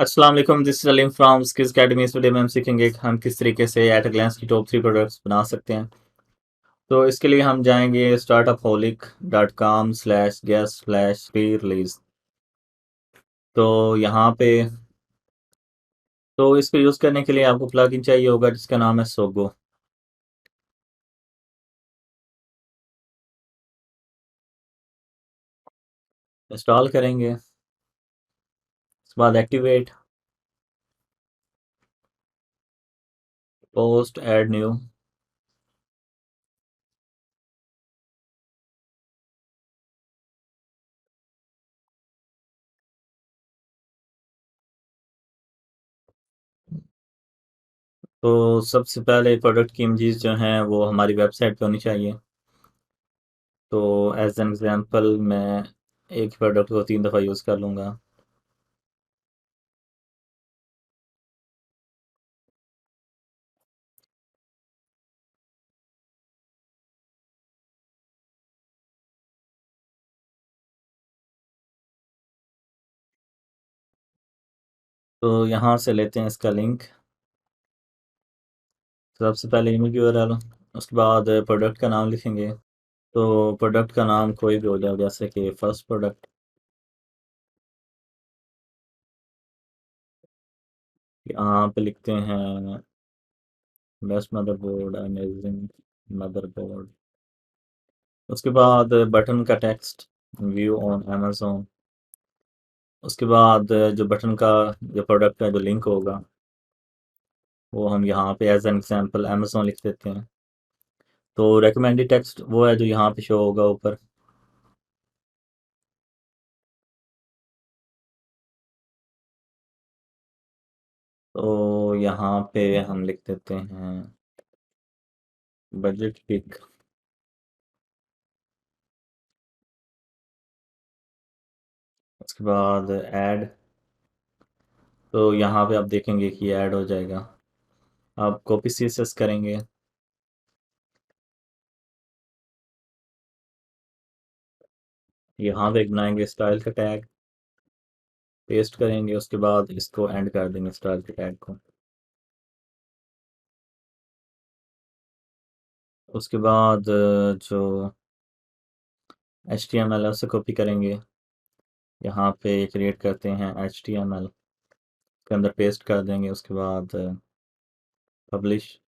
अस्सलाम वालेकुम, this is Aleem from skills academy. इस वीडियो में हम सीखेंगे कि हम किस तरीके से एट अ ग्लैंस की टॉप 3 प्रोडक्ट्स बना सकते हैं। तो इसके लिए हम जाएंगे startupaholic.com/guest/pre-release। तो यहाँ पे तो इसको यूज़ करने के लिए आपको प्लगइन चाहिए होगा जिसका नाम है सोगो। इंस्टॉल करेंगे, उसके बाद एक्टिवेट, पोस्ट, ऐड न्यू। तो सबसे पहले प्रोडक्ट की इमेजेस जो हैं वो हमारी वेबसाइट पे होनी चाहिए। तो एज एन एग्जांपल मैं एक प्रोडक्ट को 3 दफ़ा यूज़ कर लूँगा। तो यहाँ से लेते हैं इसका लिंक। सबसे पहले ईमेल यूआरएल, उसके बाद प्रोडक्ट का नाम लिखेंगे। तो प्रोडक्ट का नाम कोई भी हो जाए, जैसे कि फर्स्ट प्रोडक्ट। यहाँ पे लिखते हैं बेस्ट मदरबोर्ड, अमेजिंग मदरबोर्ड। उसके बाद बटन का टेक्स्ट, व्यू ऑन अमेजोन। उसके बाद जो बटन का, जो प्रोडक्ट का जो लिंक होगा वो हम यहाँ पे एज एन एग्जांपल अमेजोन लिख देते हैं। तो रेकमेंडेड टेक्स्ट वो है जो यहाँ पे शो होगा ऊपर। तो यहाँ पे हम लिख देते हैं बजट पिक। उसके बाद ऐड। तो यहाँ पे आप देखेंगे कि ऐड हो जाएगा। आप कॉपी सीएसएस करेंगे, यहाँ पे एक बनाएंगे स्टाइल का टैग, पेस्ट करेंगे, उसके बाद इसको एंड कर देंगे स्टाइल के टैग को। उसके बाद जो HTML है उसे कॉपी करेंगे, यहाँ पे क्रिएट करते हैं HTML के अंदर पेस्ट कर देंगे। उसके बाद पब्लिश।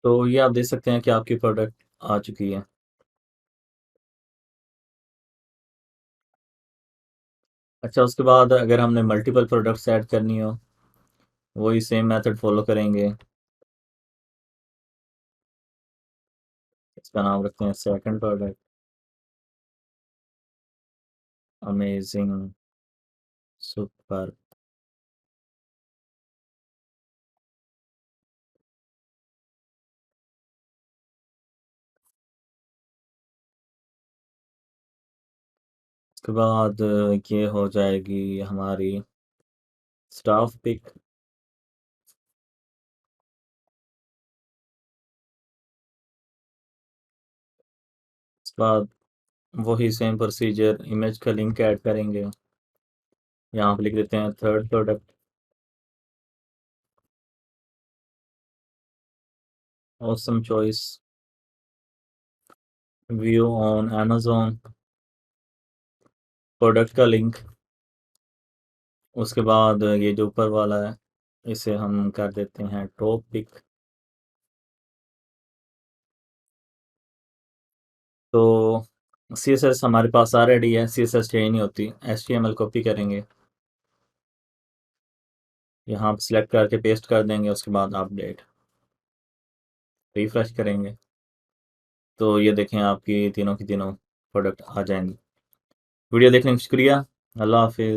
तो ये आप देख सकते हैं कि आपकी प्रोडक्ट आ चुकी है। अच्छा, उसके बाद अगर हमने मल्टीपल प्रोडक्ट्स ऐड करनी हो, वही सेम मेथड फॉलो करेंगे। इसका नाम रखते हैं सेकंड प्रोडक्ट, अमेजिंग सुपर। उसके बाद ये हो जाएगी हमारी स्टाफ पिक। उसके बाद वही सेम प्रोसीजर, इमेज का लिंक ऐड करेंगे, यहाँ पे लिख देते हैं third product, awesome choice, view on Amazon, product का लिंक। उसके बाद ये जो ऊपर वाला है इसे हम कर देते हैं टॉप पिक। तो CSS हमारे पास ऑलरेडी है, CSS चाहिए नहीं होती। HTML कॉपी करेंगे, यहाँ पे सिलेक्ट करके पेस्ट कर देंगे। उसके बाद अपडेट, रिफ्रेश करेंगे, तो ये देखें आपकी तीनों की तीनों प्रोडक्ट आ जाएंगे। वीडियो देखने का शुक्रिया। अल्लाह हाफिज़।